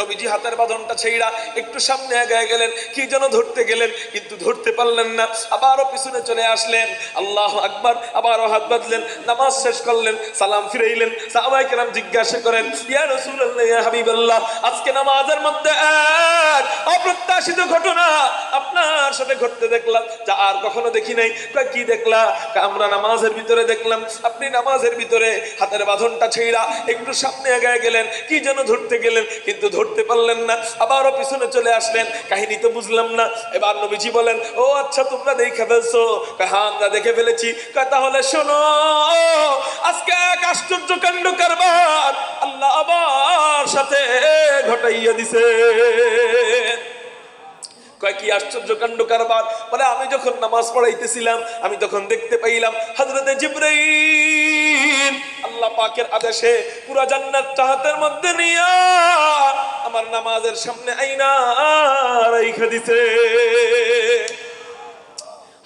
নবীজি হাতের বাঁধনটা ছেড়া একটু সামনে আগায় গেলেন, কি যেন ধরতে গেলেন কিন্তু ধরতে পারলেন না। আবারও পিছনে চলে আসলেন, আল্লাহু আকবার, আবারও হাত বাঁধলেন, নামাজ শেষ করলেন, সালাম ফিরাইলেন। সাহাবায়ে কেরাম জিজ্ঞাসা করেন, ইয়া রাসূলুল্লাহ, ইয়া হাবিবাল্লাহ, আজকে নামাজের মধ্যে এক অপ্রত্যাশিত ঘটনা আপনার সাথে ঘটতে দেখলাম, যা আর কখনো দেখি নাই। কি দেখলা? আমরা নামাজের ভিতরে দেখলাম আপনি নামাজের ভিতরে হাতের বাঁধনটা ছেড়া একটু সামনে আগায় গেলেন, কি যেন ধরতে গেলেন কিন্তু ধরতে পারলেন না, আবারও পিছনে চলে আসলেন। কাহিনী তো বুঝলাম না। এবার নবীজি বলেন, ও আচ্ছা, তোমরা দেখে ফেলছো? হ্যাঁ, আমরা দেখে ফেলেছি। তাহলে শোনো, আজকে এক আশ্চর্য কাণ্ড কারবার আল্লাহ আবার সাথে ঘটাইয়া দিছে। কি আশ্চর্য কাণ্ড কারবার? বলে, আমি যখন নামাজ পড়াইতেছিলাম আমি তখন দেখতে পাইলাম হযরতে জিবরাইল আল্লাহ পাকের আদেশে পুরা জান্নাতটা হাতের মধ্যে নিয়া আমার নামাজের সামনে আইনা রাইখা দিছে।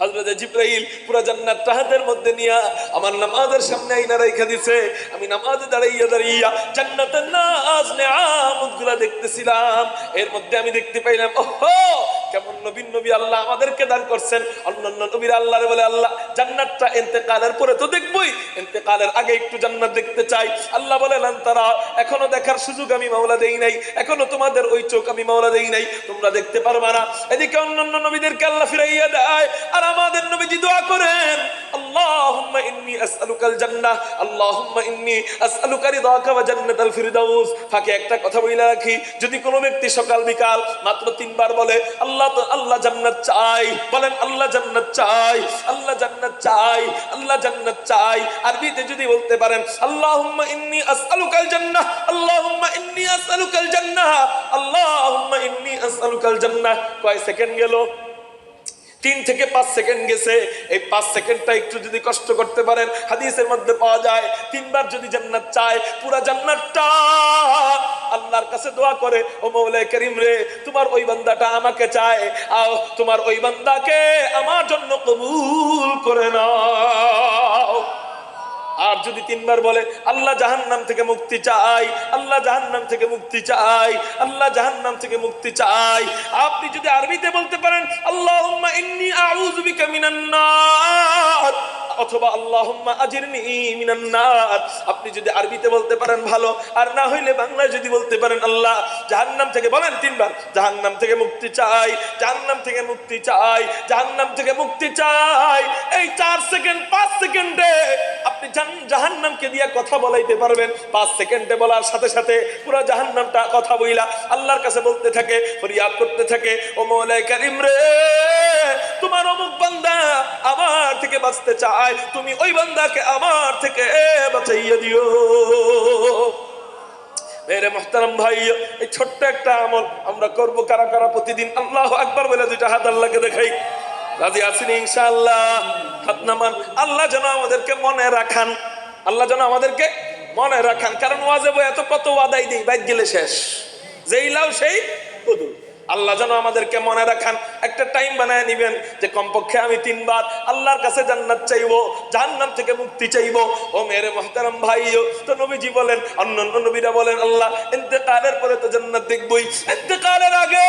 হযরতে জিবরাইল পুরা জান্নাতটা হাতের মধ্যে নিয়া আমার নামাজের সামনে আইনা রাইখা দিছে। আমি নামাজে দাঁড়াইয়া দাঁড়াইয়া জান্নাতের নাজ নেয়ামতগুলা দেখতেছিলাম। এর মধ্যে আমি দেখতে পাইলাম, ওহো, কেমন নবীন নবী আল্লাহ আমাদেরকে দান করছেন। অন্যান্য নবীর আল্লাহরে বলে, আল্লাহ জান্নাতটা ইন্তেকালের পরে তো দেখবই, ইন্তেকালের আগে একটু জান্নাত দেখতে চাই। আল্লাহ বলে, লান তারা, এখনো দেখার সুযোগ আমি মাওলা দেই নাই, এখনো তোমাদের ওই চোখ আমি মাওলা দেই নাই, তোমরা দেখতে পারবা না। এদিকে অন্যান্য নবীদেরকে আল্লাহ ফিরাইয়া দেয়, আর আমাদের নবীজি দোয়া করেন, আল্লাহুম্মা ইন্নী আসআলুকাল জান্নাহ, আল্লাহুম্মা ইন্নী আসআলুকা রিদাকা ওয়া জান্নাতাল ফিরদাউস। ফাঁকে একটা কথা বলে রাখি, যদি কোনো ব্যক্তি সকাল বিকাল মাত্র 3 বার বলে আল্লাহ তো আল্লাহ জান্নাত চাই, বলেন আল্লাহ জান্নাত চাই, আল্লাহ জান্নাত চাই, আল্লাহ জান্নাত চাই, আরবিতে যদি বলতে পারেন আল্লাহুম্মা ইন্নী আসআলুকাল জান্নাহ, আল্লাহুম্মা ইন্নী আসআলুকাল জান্নাহ, আল্লাহুম্মা ইন্নী আসআলুকাল জান্নাহ, কয় সেকেন্ড গেল? 3 থেকে 5 সেকেন্ড গেছে। এই 5 সেকেন্ডটা একটু যদি কষ্ট করতে পারেন, হাদিসের মধ্যে পাওয়া যায় 3 বার যদি জান্নাত চায়, পুরা জান্নাতটা আল্লাহর কাছে দোয়া করে, ও মওলা করিম রে, তোমার ওই বান্দাটা আমাকে চায়, আর তোমার ওই বান্দাকে আমার জন্য কবুল করে নাও। আর যদি 3 বার বলে আল্লাহ জাহান্নাম থেকে মুক্তি চাই, আল্লাহ জাহান্নাম থেকে মুক্তি চাই, আল্লাহ জাহান্নাম থেকে মুক্তি চাই। আপনি যদি আরবিতে বলতে পারেন আল্লাহুম্মা ইন্নী আউযু বিকা মিনান নার, অথবা আল্লাহুম্মা আজিরনি মিনান নার, আপনি যদি আরবিতে বলতে পারেন ভালো, আর না হইলে বাংলায় যদি বলতে পারেন আল্লাহ জাহান্নাম থেকে, বলেন 3 বার, জাহান্নাম থেকে মুক্তি চাই, জাহান্নাম থেকে মুক্তি চাই, জাহান্নাম থেকে মুক্তি চাই। এই 4 সেকেন্ড 5 সেকেন্ডে আপনি জাহান্নামকে দিয়ে কথা বলাইতে পারবেন। 5 সেকেন্ডে বলার সাথে সাথে পুরো জাহান্নামটা কথা বইলা আল্লাহর কাছে বলতে থাকে, ফরিয়াদ করতে থাকে, ও মওলা কারীম রে, তোমার অমুক বান্দা আমার থেকে বাঁচতে চায়, তুমি ওই বান্দাকে আমার থেকে বাঁচাইয়া দিও। মেরে মুহতারাম ভাই, এই ছোট্ট একটা আমল আমরা করব কারা কারা প্রতিদিন? আল্লাহু আকবার বলে 2টা হাত আল্লাহকে দেখাই। রাজি আছেন ইনশাআল্লাহ? হাত নামান। আল্লাহ যেন আমাদেরকে মনে রাখান, আল্লাহ যেন আমাদেরকে মনে রাখান। কারণ ওয়াজে এত কত ওয়াদাই দেই, বাইক গেলে শেষ, যেই লাও সেই কদুর। আল্লাহ যেন আমাদেরকে মনে রাখান। একটা টাইম বানায় নিবেন যে কমপক্ষে আমি 3 বার আল্লাহর কাছে জান্নাত চাইবো, জাহান্নাম থেকে মুক্তি চাইবো। ও মেরে মুহতারাম ভাইও, তো নবীজি বলেন, অন্যান্য নবীরা বলেন আল্লাহ ইন্তেকালের পরে তো জান্নাত দেখবই, ইন্তেকালের আগে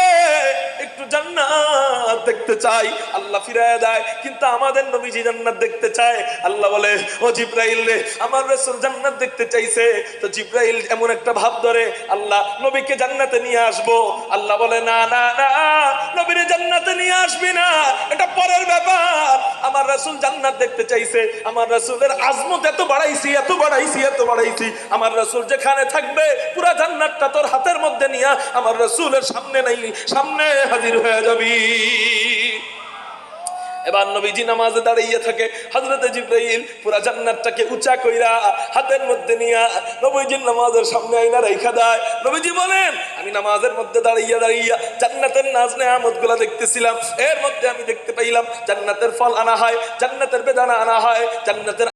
একটু জান্নাত দেখতে চাই। আল্লাহ ফিরায় দেয়, কিন্তু আমাদের নবীজি জান্নাত দেখতে চায়। আল্লাহ বলে, ও জিবরাইল রে, আমার রাসূল জান্নাত দেখতে চাইছে। তো জিবরাইল এমন একটা ভাব ধরে, আল্লাহ নবীকে জান্নাতে নিয়ে আসবো। আল্লাহ বলে, না না না, নবীরে জান্নাতে নিয়ে আসবি না, এটা পরের ব্যাপার। আমার রাসূল জান্নাত দেখতে চাইছে, আমার রাসূলের আজমত এত বাড়াইছি, এত বাড়াইছি, এত বাড়াইছি, আমার রাসূল যেখানে থাকবে পুরা জান্নাতটা তোর হাতের মধ্যে নিয়ে আমার রাসূলের সামনে নাই, সামনে হাজির হয়ে যাবি। এবার নবীজি নামাজে দাঁড়িয়ে থাকে, হযরতে জিবরাইল পুরা জান্নাতটাকে উঁচা কইরা হাতের মধ্যে নিয়া নবীজির নামাজের সামনে আইনা রাইখা দেয়। নবীজি বলেন, আমি নামাজের মধ্যে দাঁড়িয়ে দাঁড়িয়ে জান্নাতের নাজ নেয়ামতগুলো দেখতেছিলাম। এর মধ্যে আমি দেখতে পাইলাম জান্নাতের ফল আনা হয়, জান্নাতের বেদানা আনা হয়, জান্নাতের